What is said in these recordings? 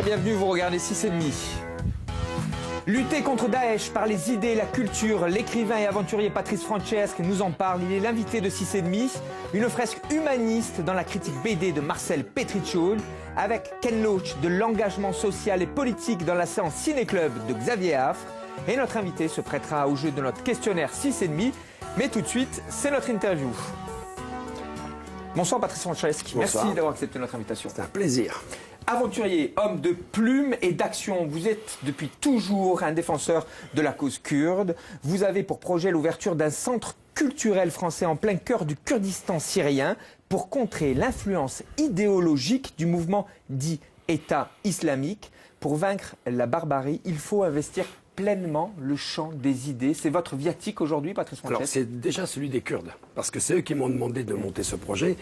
et bienvenue, vous regardez 6,5. Lutter contre Daesh par les idées, la culture, l'écrivain et aventurier Patrice Francesque nous en parle. Il est l'invité de 6,5. Une fresque humaniste dans la critique BD de Marcel Petrichoul, avec Ken Loach de l'engagement social et politique dans la séance Ciné-Club de Xavier Affre. Et notre invité se prêtera au jeu de notre questionnaire 6,5. Mais tout de suite, c'est notre interview. Bonsoir Patrice Francesque. Bonsoir. Merci d'avoir accepté notre invitation. C'est un plaisir. Aventurier, homme de plume et d'action, vous êtes depuis toujours un défenseur de la cause kurde. Vous avez pour projet l'ouverture d'un centre culturel français en plein cœur du Kurdistan syrien pour contrer l'influence idéologique du mouvement dit État islamique. Pour vaincre la barbarie, il faut investir pleinement le champ des idées. C'est votre viatique aujourd'hui, Patrice Francesque? Alors, c'est déjà celui des Kurdes, parce que c'est eux qui m'ont demandé de monter ce projet,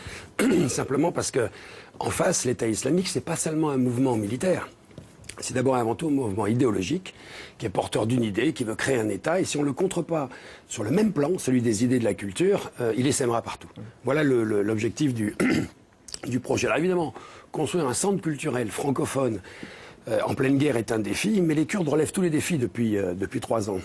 simplement parce que, en face, l'État islamique, c'est pas seulement un mouvement militaire. C'est d'abord et avant tout un mouvement idéologique, qui est porteur d'une idée, qui veut créer un État, et si on ne le contre pas sur le même plan, celui des idées de la culture, il essaimera partout. Voilà l'objectif du projet. Alors évidemment, construire un centre culturel francophone en pleine guerre est un défi, mais les Kurdes relèvent tous les défis depuis 3 ans.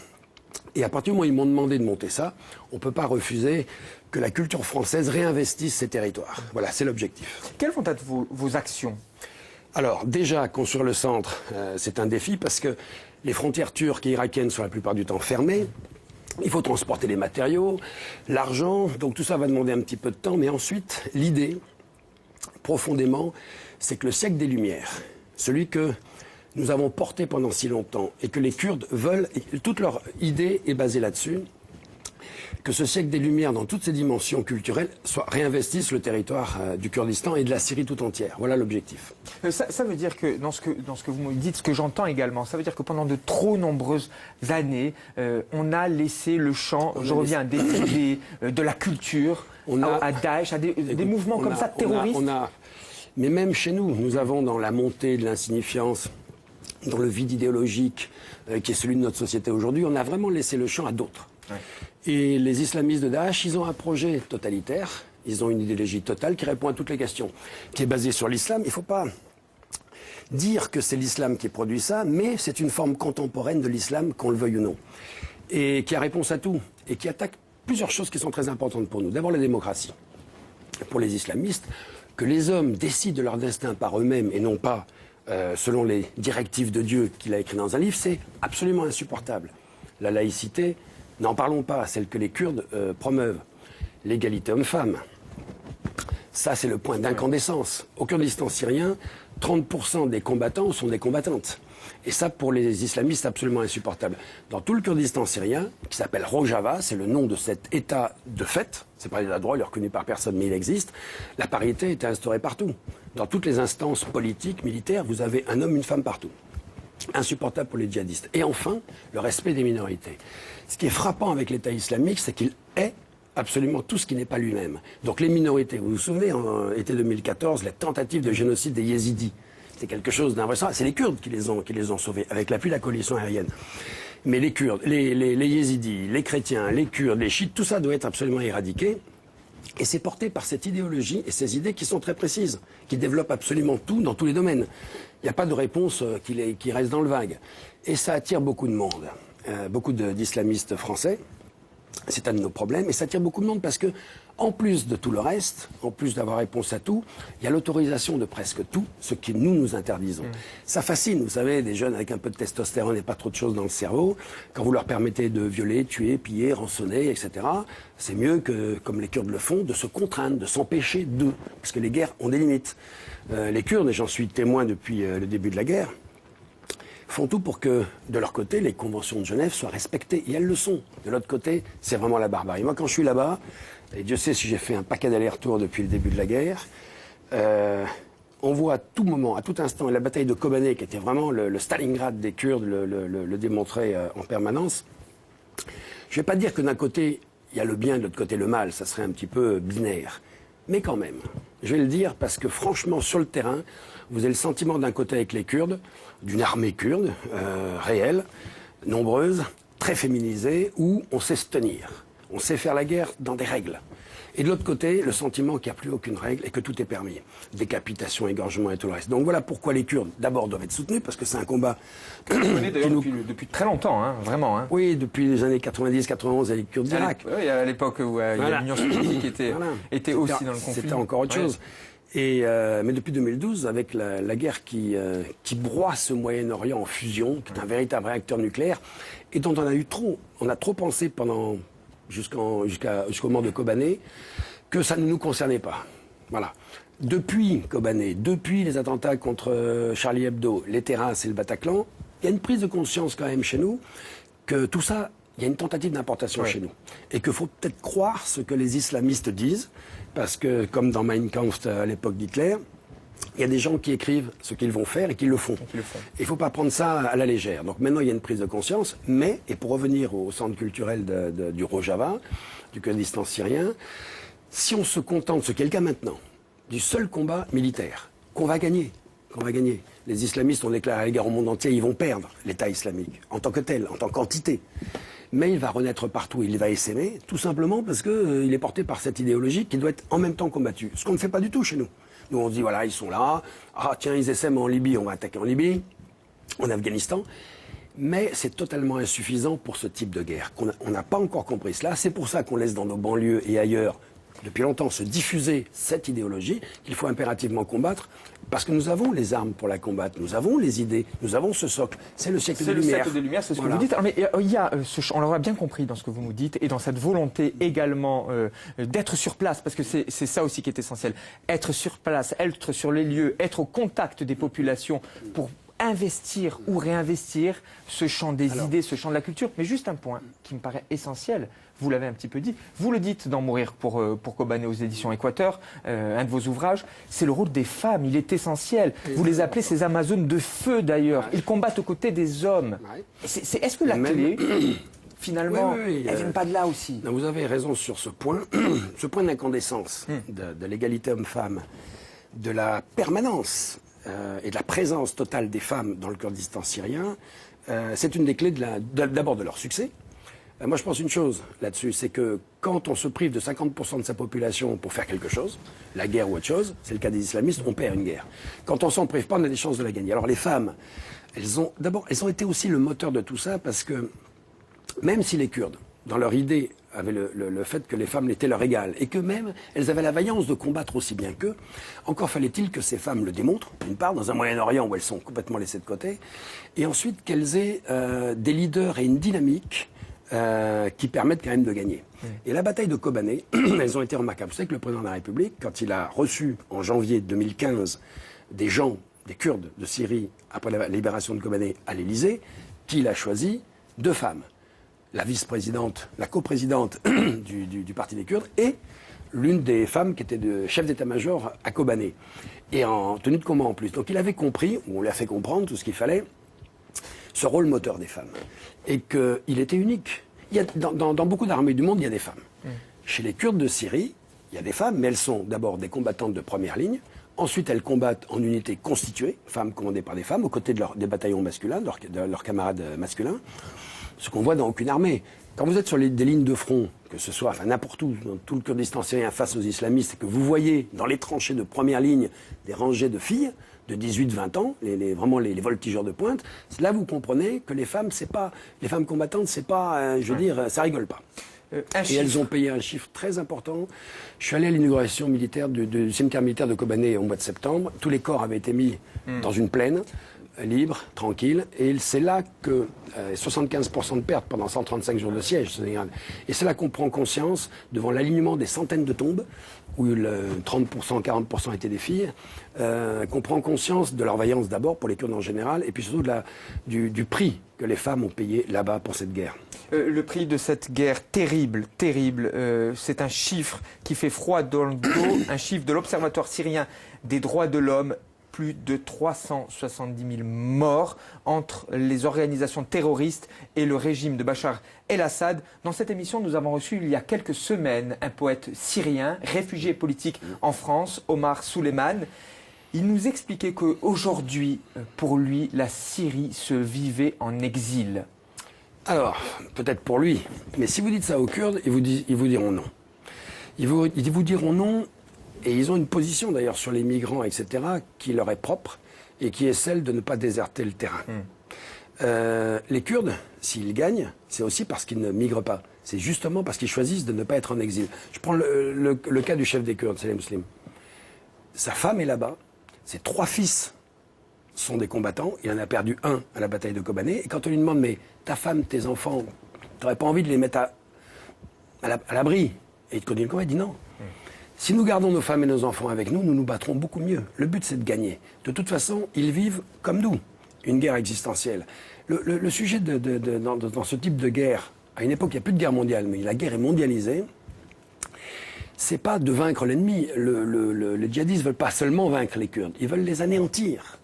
Et à partir du moment où ils m'ont demandé de monter ça, on ne peut pas refuser que la culture française réinvestisse ces territoires. Voilà, c'est l'objectif. Quelles vont être vos actions? Alors, déjà, construire le centre, c'est un défi parce que les frontières turques et irakiennes sont la plupart du temps fermées. Il faut transporter les matériaux, l'argent, donc tout ça va demander un petit peu de temps. Mais ensuite, l'idée, profondément, c'est que le siècle des Lumières, celui que nous avons porté pendant si longtemps et que les Kurdes veulent, et toute leur idée est basée là-dessus, que ce siècle des Lumières, dans toutes ses dimensions culturelles, réinvestisse le territoire du Kurdistan et de la Syrie tout entière. Voilà l'objectif. Ça veut dire que, dans ce que vous me dites, ce que j'entends également, ça veut dire que pendant de trop nombreuses années, on a laissé le champ, je reviens à des idées, de la culture, à Daesh, à des mouvements comme ça, terroristes. Mais même chez nous, nous avons dans la montée de l'insignifiance, dans le vide idéologique qui est celui de notre société aujourd'hui, on a vraiment laissé le champ à d'autres. Ouais. Et les islamistes de Daesh, ils ont un projet totalitaire, ils ont une idéologie totale qui répond à toutes les questions, qui est basée sur l'islam. Il ne faut pas dire que c'est l'islam qui produit ça, mais c'est une forme contemporaine de l'islam, qu'on le veuille ou non, et qui a réponse à tout, et qui attaque plusieurs choses qui sont très importantes pour nous. D'abord la démocratie. Pour les islamistes, que les hommes décident de leur destin par eux-mêmes et non pas selon les directives de Dieu qu'il a écrit dans un livre, c'est absolument insupportable. La laïcité, n'en parlons pas, celle que les Kurdes promeuvent. L'égalité homme-femme. Ça, c'est le point d'incandescence. Au Kurdistan syrien, 30% des combattants sont des combattantes. Et ça, pour les islamistes, c'est absolument insupportable. Dans tout le Kurdistan syrien, qui s'appelle Rojava, c'est le nom de cet État de fait, c'est pas l'état de droit, il est reconnu par personne, mais il existe, la parité est instaurée partout. Dans toutes les instances politiques, militaires, vous avez un homme, une femme partout. Insupportable pour les djihadistes. Et enfin, le respect des minorités. Ce qui est frappant avec l'État islamique, c'est qu'il est absolument tout ce qui n'est pas lui-même. Donc les minorités, vous vous souvenez, en été 2014, la tentative de génocide des Yézidis. C'est quelque chose d'invraisemblable. C'est les Kurdes qui les ont sauvés, avec l'appui de la coalition aérienne. Mais les Kurdes, les Yézidis, les chrétiens, les Kurdes, les chiites, tout ça doit être absolument éradiqué. Et c'est porté par cette idéologie et ces idées qui sont très précises, qui développent absolument tout dans tous les domaines. Il n'y a pas de réponse qui reste dans le vague. Et ça attire beaucoup de monde, beaucoup d'islamistes français. C'est un de nos problèmes. Et ça attire beaucoup de monde parce que, en plus de tout le reste, en plus d'avoir réponse à tout, il y a l'autorisation de presque tout, ce que nous interdisons. Ça fascine, vous savez, des jeunes avec un peu de testostérone et pas trop de choses dans le cerveau. Quand vous leur permettez de violer, tuer, piller, rançonner, etc., c'est mieux que, comme les Kurdes le font, de se contraindre, de s'empêcher d'eux. Parce que les guerres ont des limites. Les Kurdes, et j'en suis témoin depuis le début de la guerre, font tout pour que, de leur côté, les conventions de Genève soient respectées. Et elles le sont. De l'autre côté, c'est vraiment la barbarie. Moi, quand je suis là-bas, et Dieu sait si j'ai fait un paquet d'allers-retours depuis le début de la guerre, on voit à tout moment, à tout instant, la bataille de Kobané, qui était vraiment le Stalingrad des Kurdes, le démontrait en permanence. Je ne vais pas dire que d'un côté, il y a le bien, de l'autre côté, le mal. Ça serait un petit peu binaire. Mais quand même, je vais le dire parce que franchement, sur le terrain, vous avez le sentiment d'un côté avec les Kurdes, d'une armée kurde, réelle, nombreuse, très féminisée, où on sait se tenir. On sait faire la guerre dans des règles. Et de l'autre côté, le sentiment qu'il n'y a plus aucune règle et que tout est permis. Décapitation, égorgement et tout le reste. Donc voilà pourquoi les Kurdes, d'abord, doivent être soutenus, parce que c'est un combat... Que vous menez d'ailleurs depuis très longtemps, hein, vraiment. Hein. Oui, depuis les années 90-91, avec les Kurdes d'Irak. Oui, à l'époque où l'Union soviétique était aussi dans le conflit. C'était encore autre chose. Mais depuis 2012, avec la guerre qui broie ce Moyen-Orient en fusion, qui est un véritable réacteur nucléaire, et dont on a trop pensé pendant... jusqu'au moment de Kobané, que ça ne nous concernait pas. Voilà. Depuis Kobané, depuis les attentats contre Charlie Hebdo, les terrasses et le Bataclan, il y a une prise de conscience quand même chez nous que tout ça, il y a une tentative d'importation chez nous. Et qu'il faut peut-être croire ce que les islamistes disent, parce que, comme dans Mein Kampf à l'époque d'Hitler, il y a des gens qui écrivent ce qu'ils vont faire et qui le font. Il ne faut pas prendre ça à la légère. Donc maintenant, il y a une prise de conscience. Mais, et pour revenir au centre culturel du Rojava, du Kurdistan syrien, si on se contente, ce qui est le cas maintenant, du seul combat militaire, qu'on va gagner, Les islamistes ont déclaré la guerre au monde entier, ils vont perdre l'État islamique, en tant que tel, en tant qu'entité. Mais il va renaître partout, il va essaimer, tout simplement parce qu'il est porté par cette idéologie qui doit être en même temps combattue. Ce qu'on ne fait pas du tout chez nous. Nous, on se dit, voilà, ils sont là. Ah, tiens, ils essaiment en Libye, on va attaquer en Libye, en Afghanistan. Mais c'est totalement insuffisant pour ce type de guerre. On n'a pas encore compris cela. C'est pour ça qu'on laisse dans nos banlieues et ailleurs, depuis longtemps, se diffuser cette idéologie qu'il faut impérativement combattre. Parce que nous avons les armes pour la combattre, nous avons les idées, nous avons ce socle. C'est le siècle des Lumières. C'est le siècle des Lumières, c'est ce que vous dites. Alors, mais il y a, on l'aura bien compris dans ce que vous nous dites et dans cette volonté également d'être sur place, parce que c'est ça aussi qui est essentiel. Être sur place, être sur les lieux, être au contact des populations pour investir ou réinvestir ce champ des idées, ce champ de la culture. Mais juste un point qui me paraît essentiel. Vous l'avez un petit peu dit, vous le dites dans Mourir pour Kobané aux éditions Équateur, un de vos ouvrages, c'est le rôle des femmes, il est essentiel. Vous les appelez ces Amazones de feu d'ailleurs, ils combattent aux côtés des hommes. Est-ce que la clé, finalement, elle ne vient pas de là aussi? Non, vous avez raison sur ce point, ce point d'incandescence de l'égalité homme-femme, de la permanence et de la présence totale des femmes dans le Kurdistan syrien, c'est une des clés d'abord de leur succès. Moi, je pense une chose là-dessus, c'est que quand on se prive de 50% de sa population pour faire quelque chose, la guerre ou autre chose, c'est le cas des islamistes, on perd une guerre. Quand on s'en prive pas, on a des chances de la gagner. Alors les femmes, elles ont été aussi le moteur de tout ça, parce que même si les Kurdes, dans leur idée, avaient le fait que les femmes étaient leur égales, et que même elles avaient la vaillance de combattre aussi bien qu'eux, encore fallait-il que ces femmes le démontrent, d'une part, dans un Moyen-Orient où elles sont complètement laissées de côté, et ensuite qu'elles aient des leaders et une dynamique qui permettent quand même de gagner. Et la bataille de Kobané, elles ont été remarquables. Vous savez que le président de la République, quand il a reçu en janvier 2015 des Kurdes de Syrie, après la libération de Kobané à l'Élysée, qu'il a choisi 2 femmes. La vice-présidente, la coprésidente du Parti des Kurdes et l'une des femmes qui était chef d'état-major à Kobané. Et en tenue de combat en plus. Donc il avait compris, ou on lui a fait comprendre tout ce qu'il fallait, ce rôle moteur des femmes. Et qu'il était unique. Dans beaucoup d'armées du monde, il y a des femmes. Chez les Kurdes de Syrie, il y a des femmes, mais elles sont d'abord des combattantes de première ligne. Ensuite, elles combattent en unités constituées, femmes commandées par des femmes, aux côtés des bataillons masculins, de leurs camarades masculins. Ce qu'on voit dans aucune armée. Quand vous êtes sur des lignes de front, que ce soit n'importe où, dans tout le Kurdistan syrien face aux islamistes, et que vous voyez dans les tranchées de première ligne des rangées de filles de 18-20 ans, vraiment les voltigeurs de pointe, là vous comprenez que les femmes combattantes, c'est pas, je veux dire, ça rigole pas. Et elles ont payé un chiffre très important. Je suis allé à l'inauguration militaire du cimetière militaire de Kobané au mois de septembre. Tous les corps avaient été mis dans une plaine, libre, tranquille. Et c'est là que 75% de pertes pendant 135 jours de siège. Et c'est là qu'on prend conscience, devant l'alignement des centaines de tombes, où 30%, 40% étaient des filles, qu'on prend conscience de leur vaillance d'abord, pour les Kurdes en général, et puis surtout du prix que les femmes ont payé là-bas pour cette guerre. Le prix de cette guerre terrible, c'est un chiffre qui fait froid dans le dos, un chiffre de l'Observatoire syrien des droits de l'homme, plus de 370 000 morts entre les organisations terroristes et le régime de Bachar el-Assad. Dans cette émission, nous avons reçu il y a quelques semaines un poète syrien, réfugié politique en France, Omar Souleyman. Il nous expliquait qu'aujourd'hui, pour lui, la Syrie se vivait en exil. Alors, peut-être pour lui, mais si vous dites ça aux Kurdes, ils vous diront non. Ils vous diront non, et ils ont une position d'ailleurs sur les migrants, etc., qui leur est propre, et qui est celle de ne pas déserter le terrain. Les Kurdes, s'ils gagnent, c'est aussi parce qu'ils ne migrent pas. C'est justement parce qu'ils choisissent de ne pas être en exil. Je prends le cas du chef des Kurdes, Salem Slim. Sa femme est là-bas, ses 3 fils sont des combattants, il en a perdu un à la bataille de Kobané, et quand on lui demande, mais ta femme, tes enfants, t'aurais pas envie de les mettre à l'abri? Et il te connaît le combat, il dit non. Si nous gardons nos femmes et nos enfants avec nous, nous nous battrons beaucoup mieux. Le but, c'est de gagner. De toute façon, ils vivent comme nous, une guerre existentielle. Le sujet dans ce type de guerre, à une époque, il n'y a plus de guerre mondiale, mais la guerre est mondialisée, c'est pas de vaincre l'ennemi. Les djihadistes ne veulent pas seulement vaincre les Kurdes, ils veulent les anéantir.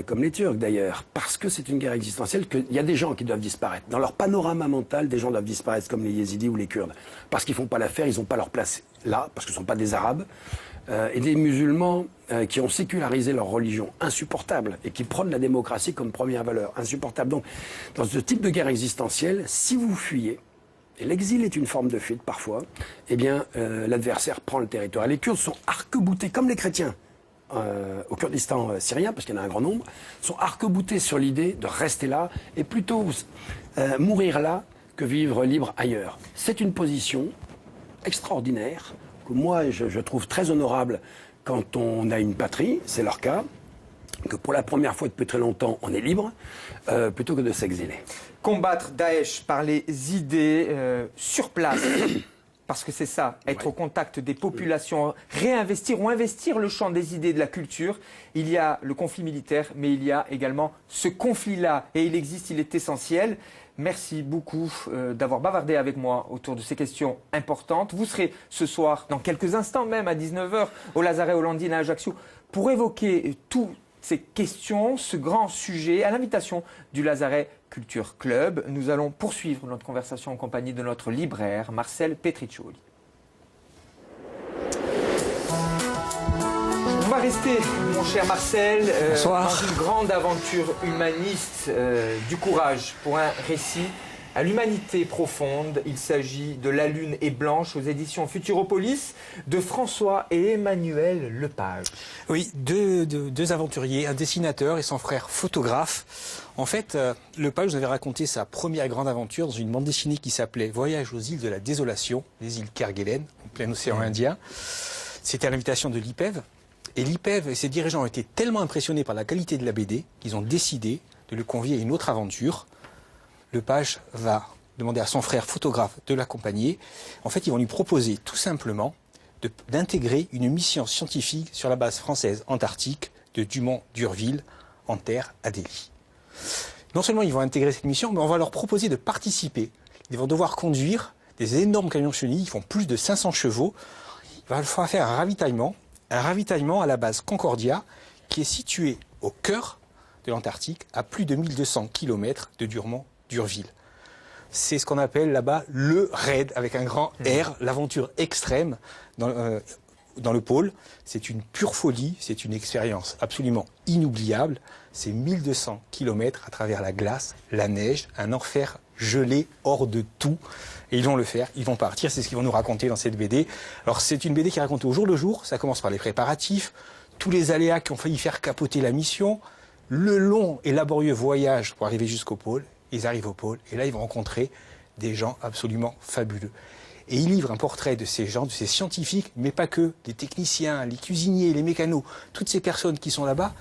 Comme les Turcs d'ailleurs, parce que c'est une guerre existentielle, qu'il y a des gens qui doivent disparaître. Dans leur panorama mental, des gens doivent disparaître, comme les Yézidis ou les Kurdes. Parce qu'ils ne font pas l'affaire, ils n'ont pas leur place là, parce que ce ne sont pas des Arabes. Et des musulmans qui ont sécularisé leur religion, insupportable, et qui prônent la démocratie comme première valeur, insupportable. Donc, dans ce type de guerre existentielle, si vous fuyez, et l'exil est une forme de fuite parfois, eh bien, l'adversaire prend le territoire. Les Kurdes sont arc-boutés, comme les chrétiens, au Kurdistan syrien, parce qu'il y en a un grand nombre, sont arc-boutés sur l'idée de rester là et plutôt mourir là que vivre libre ailleurs. C'est une position extraordinaire que moi je trouve très honorable quand on a une patrie, c'est leur cas, que pour la première fois depuis très longtemps on est libre, plutôt que de s'exiler. Combattre Daesh par les idées sur place. Parce que c'est ça, être au contact des populations, réinvestir ou investir le champ des idées, de la culture. Il y a le conflit militaire, mais il y a également ce conflit-là. Et il existe, il est essentiel. Merci beaucoup d'avoir bavardé avec moi autour de ces questions importantes. Vous serez ce soir, dans quelques instants même, à 19h, au Lazaret Hollandine à Ajaccio, pour évoquer toutes ces questions, ce grand sujet, à l'invitation du Lazaret Culture Club. Nous allons poursuivre notre conversation en compagnie de notre libraire, Marcel Petriccioli. On va rester, mon cher Marcel, dans une grande aventure humaniste du courage pour un récit à l'humanité profonde. Il s'agit de La Lune est blanche aux éditions Futuropolis de François et Emmanuel Lepage. Oui, deux aventuriers, un dessinateur et son frère photographe. En fait, Lepage nous avait raconté sa première grande aventure dans une bande dessinée qui s'appelait Voyage aux îles de la désolation, les îles Kerguelen, en plein océan Indien. C'était à l'invitation de l'IPEV. Et l'IPEV et ses dirigeants ont été tellement impressionnés par la qualité de la BD qu'ils ont décidé de le convier à une autre aventure. Lepage va demander à son frère photographe de l'accompagner. En fait, ils vont lui proposer tout simplement d'intégrer une mission scientifique sur la base française antarctique de Dumont-d'Urville, en terre à Delhi. Non seulement ils vont intégrer cette mission, mais on va leur proposer de participer. Ils vont devoir conduire des énormes camions chenilles, ils font plus de 500 chevaux. Il va falloir faire un ravitaillement à la base Concordia, qui est située au cœur de l'Antarctique, à plus de 1200 km de Dumont-d'Urville. C'est ce qu'on appelle là-bas le raid, avec un grand R, l'aventure extrême dans le pôle. C'est une pure folie, c'est une expérience absolument inoubliable. C'est 1200 km à travers la glace, la neige, un enfer gelé hors de tout. Et ils vont le faire, ils vont partir, c'est ce qu'ils vont nous raconter dans cette BD. Alors c'est une BD qui est racontée au jour le jour, ça commence par les préparatifs, tous les aléas qui ont failli faire capoter la mission, le long et laborieux voyage pour arriver jusqu'au pôle. Ils arrivent au pôle et là ils vont rencontrer des gens absolument fabuleux. Et il livre un portrait de ces gens, de ces scientifiques, mais pas que, les techniciens, les cuisiniers, les mécanos, toutes ces personnes qui sont là-bas,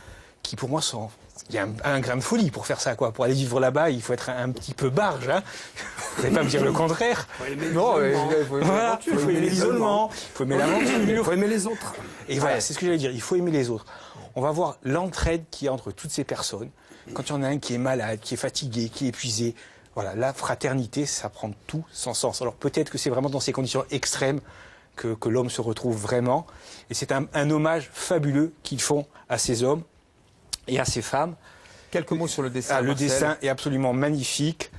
qui pour moi sont... Il y a un grain de folie pour faire ça, quoi. Pour aller vivre là-bas, il faut être un petit peu barge, hein. Vous n'allez pas me dire le contraire. Non, il faut aimer l'isolement, il faut aimer l'aventure, il faut aimer les autres. Et voilà, c'est ce que j'allais dire, il faut aimer les autres. On va voir l'entraide qu'il y a entre toutes ces personnes. Quand il y en a un qui est malade, qui est fatigué, qui est épuisé, voilà, la fraternité, ça prend tout son sens. Alors peut-être que c'est vraiment dans ces conditions extrêmes que l'homme se retrouve vraiment. Et c'est un hommage fabuleux qu'ils font à ces hommes et à ces femmes. Quelques mots sur le dessin. Le dessin est absolument magnifique.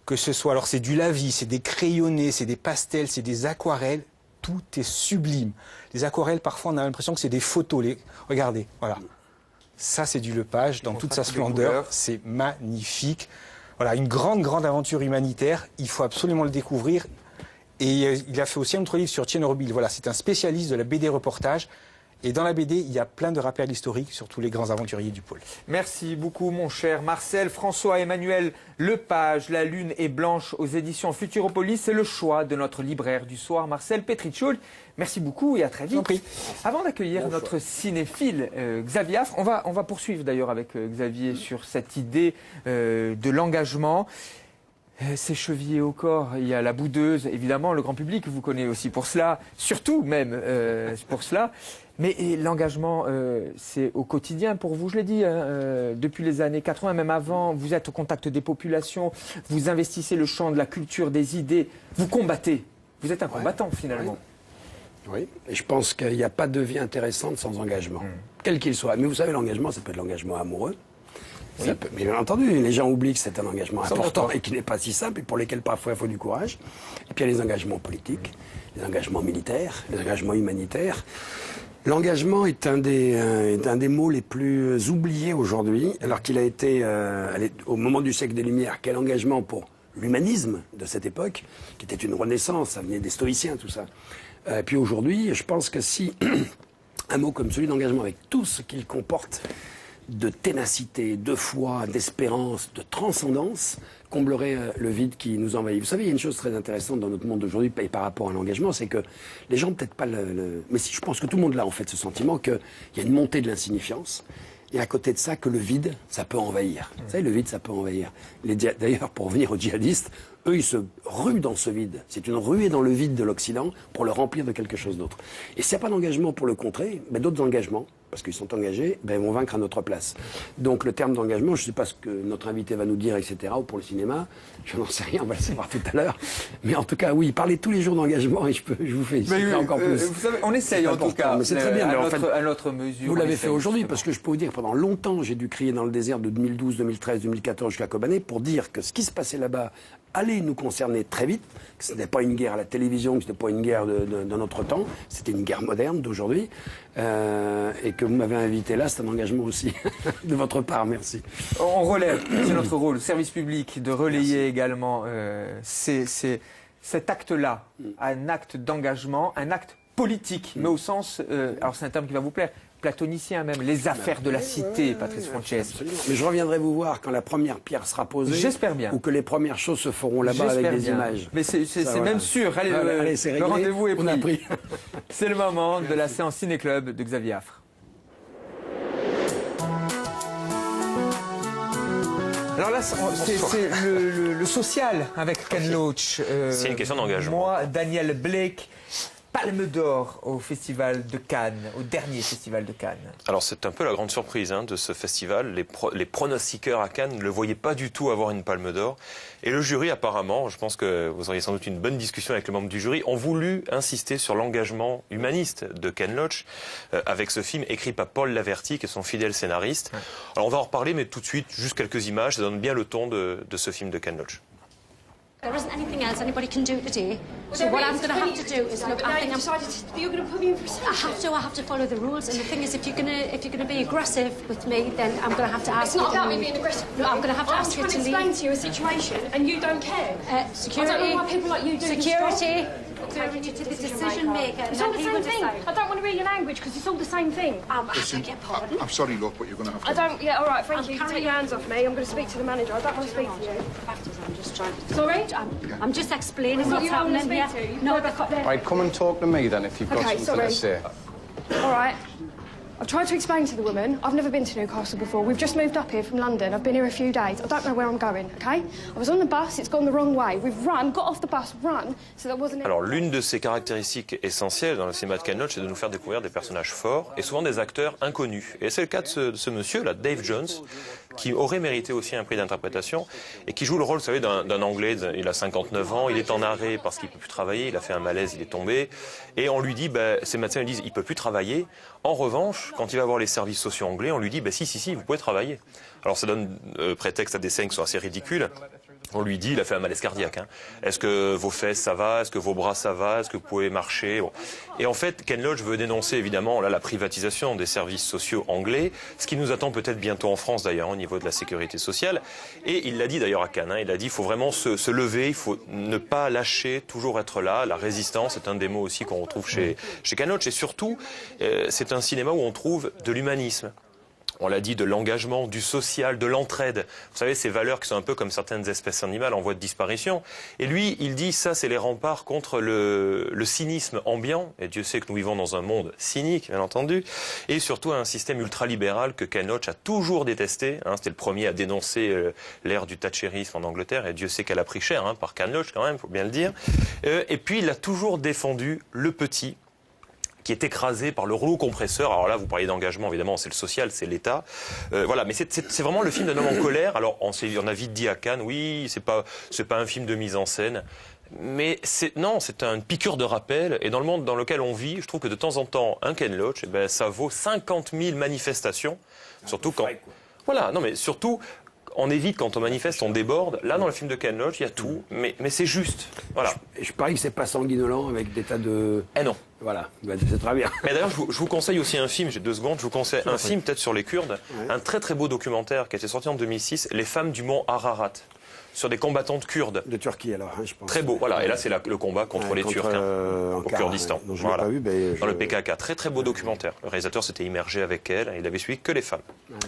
Que ce soit, alors c'est du lavis, c'est des crayonnés, c'est des pastels, c'est des aquarelles. Tout est sublime. Les aquarelles, parfois, on a l'impression que c'est des photos. Regardez, voilà. Ça, c'est du Lepage dans toute sa splendeur. C'est magnifique. Voilà, une grande aventure humanitaire. Il faut absolument le découvrir. Et il a fait aussi un autre livre sur Tchernobyl. Voilà, c'est un spécialiste de la BD reportage. Et dans la BD, il y a plein de rappels historiques sur tous les grands aventuriers du pôle. Merci beaucoup, mon cher Marcel. François-Emmanuel Lepage, La Lune est blanche aux éditions Futuropolis. C'est le choix de notre libraire du soir, Marcel Petrichoul. Merci beaucoup et à très vite. Avant d'accueillir notre cinéphile Xavier Affre, on va poursuivre d'ailleurs avec Xavier sur cette idée de l'engagement. C'est chevillé au corps, il y a la boudeuse, évidemment, le grand public vous connaît aussi pour cela, surtout même pour cela. Mais l'engagement, c'est au quotidien pour vous, je l'ai dit, depuis les années 80, même avant, vous êtes au contact des populations, vous investissez le champ de la culture, des idées, vous combattez. Vous êtes un combattant finalement. Oui, et je pense qu'il n'y a pas de vie intéressante sans engagement, quel qu'il soit. Mais vous savez, l'engagement, ça peut être l'engagement amoureux. Oui. Mais bien entendu, les gens oublient que c'est un engagement important et qui n'est pas si simple et pour lesquels parfois il faut du courage. Et puis il y a les engagements politiques, les engagements militaires, les engagements humanitaires. L'engagement est un des mots les plus oubliés aujourd'hui, alors qu'il a été, au moment du siècle des Lumières, quel engagement pour l'humanisme de cette époque, qui était une renaissance, ça venait des stoïciens, tout ça. Puis aujourd'hui, je pense que si un mot comme celui d'engagement, avec tout ce qu'il comporte, de ténacité, de foi, d'espérance, de transcendance, comblerait le vide qui nous envahit. Vous savez, il y a une chose très intéressante dans notre monde d'aujourd'hui par rapport à l'engagement, c'est que les gens peut-être pas mais si, je pense que tout le monde a en fait ce sentiment qu'il y a une montée de l'insignifiance. Et à côté de ça, que le vide, ça peut envahir. Vous savez, le vide, ça peut envahir. D'ailleurs, pour revenir aux djihadistes, eux, ils se ruent dans ce vide. C'est une ruée dans le vide de l'Occident pour le remplir de quelque chose d'autre. Et s'il n'y a pas d'engagement pour le contrer, d'autres engagements, parce qu'ils sont engagés, vont vaincre à notre place. Donc le terme d'engagement, je ne sais pas ce que notre invité va nous dire, etc., ou pour le cinéma, je n'en sais rien, on va le savoir tout à l'heure. Mais en tout cas, oui, parlez tous les jours d'engagement et je vous fais encore plus. Vous savez, on essaye en tout cas, mais c'est très bien. À notre mesure. Vous l'avez fait aujourd'hui, parce que je peux vous dire, pendant longtemps, j'ai dû crier dans le désert de 2012, 2013, 2014 jusqu'à Kobané pour dire que ce qui se passait là-bas allait nous concerner très vite, que ce n'était pas une guerre à la télévision, que ce n'était pas une guerre d'un autre temps, c'était une guerre moderne d'aujourd'hui, et que vous m'avez invité là, c'est un engagement aussi de votre part, merci. On relève, c'est notre rôle, service public, de relayer également cet acte-là, un acte d'engagement, un acte politique, mais au sens, alors c'est un terme qui va vous plaire, platonicien même, les affaires de la cité, Patrice Franceschi. Mais je reviendrai vous voir quand la première pierre sera posée. J'espère bien. Ou que les premières choses se feront là-bas avec des images. Mais c'est même sûr. Allez, le rendez-vous est pris. C'est le moment de la séance Ciné-Club de Xavier Affre. Alors là, c'est le social avec Ken Loach. C'est une question d'engagement. Moi, Daniel Blake. Palme d'or au Festival de Cannes, au dernier Festival de Cannes. Alors c'est un peu la grande surprise de ce festival. Les pronostiqueurs à Cannes ne le voyaient pas du tout avoir une palme d'or. Et le jury apparemment, je pense que vous auriez sans doute une bonne discussion avec les membres du jury, ont voulu insister sur l'engagement humaniste de Ken Loach avec ce film écrit par Paul Laverty, qui est son fidèle scénariste. Alors on va en reparler, mais tout de suite, juste quelques images, ça donne bien le ton de ce film de Ken Loach. There isn't anything else anybody can do today. So what I'm going to have to do is look. I think you're going to put me in for I have to follow the rules. And the thing is, if you're going to be aggressive with me, then I'm going to have to ask. It's not about me being aggressive. No, I'm going to have to ask you to leave. I'm trying to explain to you a situation, and you don't care. Security. I don't know why people like you do this job. Security. Take you to the decision maker. It's all the same thing. I don't want to read your language because it's all the same thing. I beg your pardon. I'm sorry, look, but you're going to have to... I don't... Yeah, all right, thank you. Take your hands off me. I'm going to speak to the manager. I don't want to speak to you. I'm just trying to... Sorry? I'm just explaining what's you don't want happening to speak here. to? No, Right, come and talk to me then if you've got something to say. All right. I've tried to explain to the woman, I've never been to Newcastle before. We've just moved up here from London. I've been here a few days. I don't know where I'm going, okay? I was on the bus, it's gone the wrong way. We've got off the bus, run, so there wasn't... Alors l'une de ses caractéristiques essentielles dans le cinéma de Ken Loach, c'est de nous faire découvrir des personnages forts et souvent des acteurs inconnus. Et c'est le cas de ce monsieur, là, Dave Jones, qui aurait mérité aussi un prix d'interprétation et qui joue le rôle, vous savez, d'un Anglais. Il a 59 ans, il est en arrêt parce qu'il ne peut plus travailler, il a fait un malaise, il est tombé. Et on lui dit, ses médecins lui disent, il ne peut plus travailler. En revanche, quand il va voir les services sociaux anglais, on lui dit, si, vous pouvez travailler. Alors ça donne prétexte à des scènes qui sont assez ridicules. On lui dit, il a fait un malaise cardiaque. Hein. Est-ce que vos fesses, ça va? Est-ce que vos bras, ça va? Est-ce que vous pouvez marcher? Bon. Et en fait, Ken Loach veut dénoncer évidemment là, la privatisation des services sociaux anglais, ce qui nous attend peut-être bientôt en France d'ailleurs au niveau de la sécurité sociale. Et il l'a dit d'ailleurs à Cannes, hein, il a dit il faut vraiment se lever, il faut ne pas lâcher, toujours être là. La résistance est un des mots aussi qu'on retrouve chez Ken Loach. Et surtout, c'est un cinéma où on trouve de l'humanisme. On l'a dit, de l'engagement, du social, de l'entraide. Vous savez, ces valeurs qui sont un peu comme certaines espèces animales en voie de disparition. Et lui, il dit, ça, c'est les remparts contre le cynisme ambiant. Et Dieu sait que nous vivons dans un monde cynique, bien entendu. Et surtout un système ultralibéral que Ken Loach a toujours détesté. Hein, c'était le premier à dénoncer l'ère du thatchérisme en Angleterre. Et Dieu sait qu'elle a pris cher hein, par Ken Loach, quand même, il faut bien le dire. Et puis, il a toujours défendu le petit, qui est écrasé par le rouleau compresseur. Alors là, vous parliez d'engagement, évidemment, c'est le social, c'est l'État. Voilà, mais c'est vraiment le film d'un homme en colère. Alors, on a vite dit à Cannes, oui, c'est pas un film de mise en scène. Mais c'est une piqûre de rappel. Et dans le monde dans lequel on vit, je trouve que de temps en temps, un Ken Loach, ça vaut 50 000 manifestations. Surtout quand... Voilà, non mais surtout... On évite quand on manifeste, on déborde. Là, dans le film de Ken Loach, il y a tout, mais c'est juste. Voilà. Je parie que c'est pas sanguinolent avec des tas de... Eh non. Voilà, c'est très bien. Mais d'ailleurs, je vous conseille aussi un film, j'ai 2 secondes, je vous conseille un film peut-être sur les Kurdes, un très très beau documentaire qui a été sorti en 2006, Les femmes du mont Ararat, sur des combattantes kurdes. De Turquie alors, hein, je pense. Très beau, voilà, et là c'est le combat contre les Turcs au Kurdistan. Ouais. Je l'ai pas vu, mais dans le PKK, très très beau documentaire. Le réalisateur s'était immergé avec elle, et il avait suivi que les femmes. Ouais.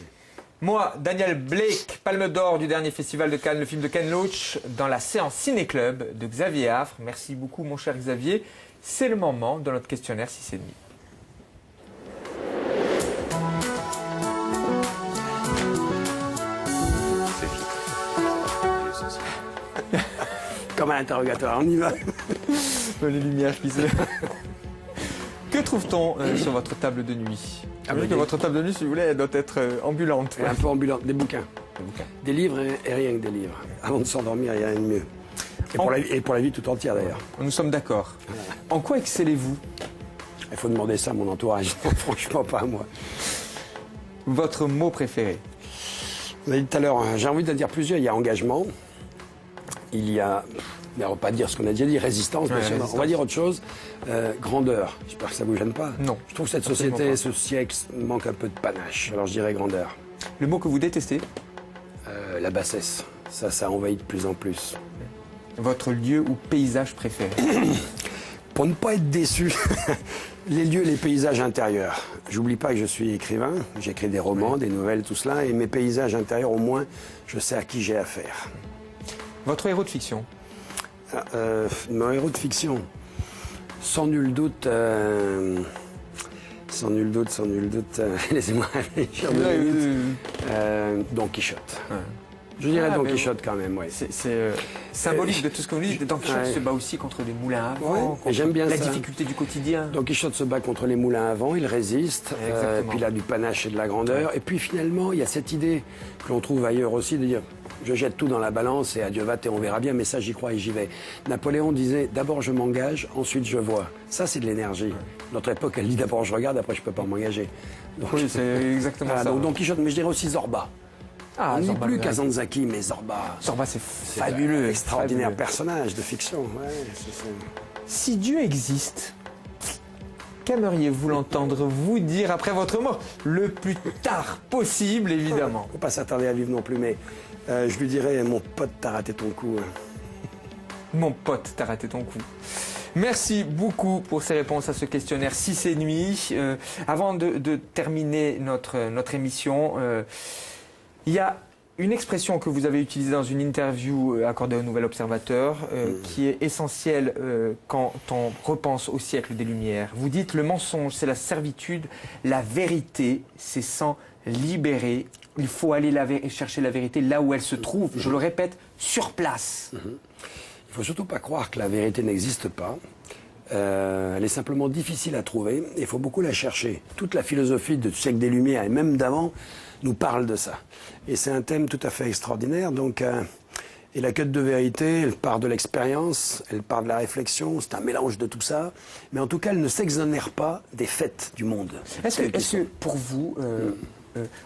Moi, Daniel Blake, Palme d'Or du dernier festival de Cannes, le film de Ken Loach, dans la séance Ciné-Club de Xavier Affre. Merci beaucoup, mon cher Xavier. C'est le moment de notre questionnaire 6,5. Comme un interrogatoire, on y va. Les lumières qui se... Que trouve-t-on sur votre table de nuit? Votre table de nuit, si vous voulez, elle doit être ambulante. Un peu ambulante, des bouquins. Des livres et rien que des livres. Avant de s'endormir, il n'y a rien de mieux. Et pour la vie tout entière, d'ailleurs. Nous sommes d'accord. En quoi excellez-vous? Il faut demander ça à mon entourage. Non, franchement, pas à moi. Votre mot préféré? Vous avez dit tout à l'heure, j'ai envie de dire plusieurs. Il y a engagement. Il y a... Mais on ne va pas dire ce qu'on a déjà dit, résistance, on va dire autre chose. Grandeur, j'espère que ça ne vous gêne pas. Non. Je trouve que cette société, ce siècle, manque un peu de panache. Alors je dirais grandeur. Le mot que vous détestez? La bassesse. Ça envahit de plus en plus. Votre lieu ou paysage préféré? Pour ne pas être déçu, les lieux, les paysages intérieurs. J'oublie pas que je suis écrivain, j'écris des romans, des nouvelles, tout cela, et mes paysages intérieurs, au moins, je sais à qui j'ai affaire. Votre héros de fiction? Mon héros de fiction, sans nul doute, laissez-moi réfléchir. Don Quichotte. Ouais. Je dirais Don Quichotte quand même, oui. C'est symbolique de tout ce que vous dites. Don Quichotte se bat aussi contre les moulins à vent, contre j'aime bien la difficulté du quotidien. Don Quichotte se bat contre les moulins à vent, il résiste, puis il a du panache et de la grandeur. Ouais. Et puis finalement, il y a cette idée que l'on trouve ailleurs aussi de dire je jette tout dans la balance et adieu va et on verra bien, mais ça j'y crois et j'y vais. Napoléon disait d'abord je m'engage, ensuite je vois. Ça c'est de l'énergie. Ouais. Notre époque elle dit d'abord je regarde, après je peux pas m'engager. Oui, c'est exactement ça. Donc Don Quichotte, mais je dirais aussi Zorba. Ah, on n'est plus Kazantzakis, mais Zorba. Zorba, c'est fabuleux. Extraordinaire fabuleux personnage de fiction. Ouais, si Dieu existe, qu'aimeriez-vous l'entendre vous dire après votre mort? Le plus tard possible, évidemment. Il ne faut pas s'attarder à vivre non plus, mais je lui dirais, mon pote, t'as raté ton coup. Mon pote, t'as raté ton coup. Merci beaucoup pour ces réponses à ce questionnaire 6,5. Avant de terminer notre émission, il y a une expression que vous avez utilisée dans une interview accordée au Nouvel Observateur qui est essentielle quand on repense au siècle des Lumières. Vous dites le mensonge, c'est la servitude, la vérité, c'est s'en libérer. Il faut aller chercher la vérité là où elle se trouve. Je le répète, sur place. Il ne faut surtout pas croire que la vérité n'existe pas. Elle est simplement difficile à trouver et il faut beaucoup la chercher. Toute la philosophie du siècle des Lumières et même d'avant nous parle de ça. Et c'est un thème tout à fait extraordinaire. Donc, et la quête de vérité, elle part de l'expérience, elle part de la réflexion, c'est un mélange de tout ça. Mais en tout cas, elle ne s'exonère pas des faits du monde. Est-ce que pour vous,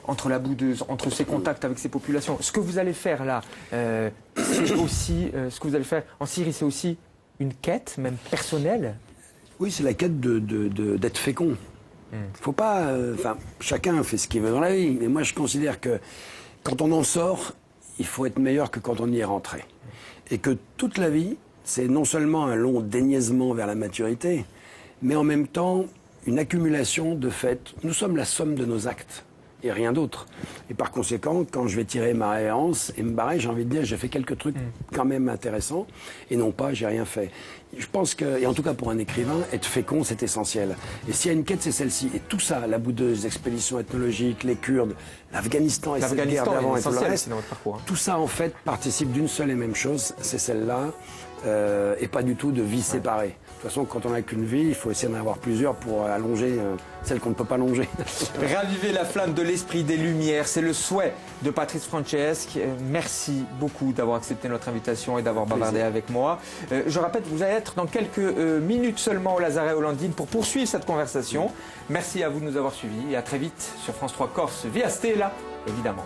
entre la boudeuse, entre ses contacts avec ces populations. Ce que vous allez faire là, c'est aussi, ce que vous allez faire en Syrie, c'est aussi une quête, même personnelle. Oui, c'est la quête d'être fécond. Faut pas, chacun fait ce qu'il veut dans la vie. Mais moi, je considère que quand on en sort, il faut être meilleur que quand on y est rentré. Et que toute la vie, c'est non seulement un long déniaisement vers la maturité, mais en même temps une accumulation de faits. Nous sommes la somme de nos actes et rien d'autre. Et par conséquent, quand je vais tirer ma révérence et me barrer, j'ai envie de dire j'ai fait quelques trucs quand même intéressants et non pas j'ai rien fait. Je pense que, et en tout cas pour un écrivain, être fécond c'est essentiel. Et s'il y a une quête, c'est celle-ci. Et tout ça, la boudeuse, l'expédition ethnologique, les Kurdes, l'Afghanistan et cette guerre d'avant et tout le reste, tout ça en fait participe d'une seule et même chose, c'est celle-là, et pas du tout de vie séparée. De toute façon, quand on n'a qu'une vie, il faut essayer d'en avoir plusieurs pour allonger celle qu'on ne peut pas longer. Raviver la flamme de l'esprit des Lumières, c'est le souhait de Patrice Franceschi. Merci beaucoup d'avoir accepté notre invitation et d'avoir bavardé avec moi. Je rappelle que vous allez être dans quelques minutes seulement au Lazaret Hollandine pour poursuivre cette conversation. Merci à vous de nous avoir suivis et à très vite sur France 3 Corse via Stella, évidemment.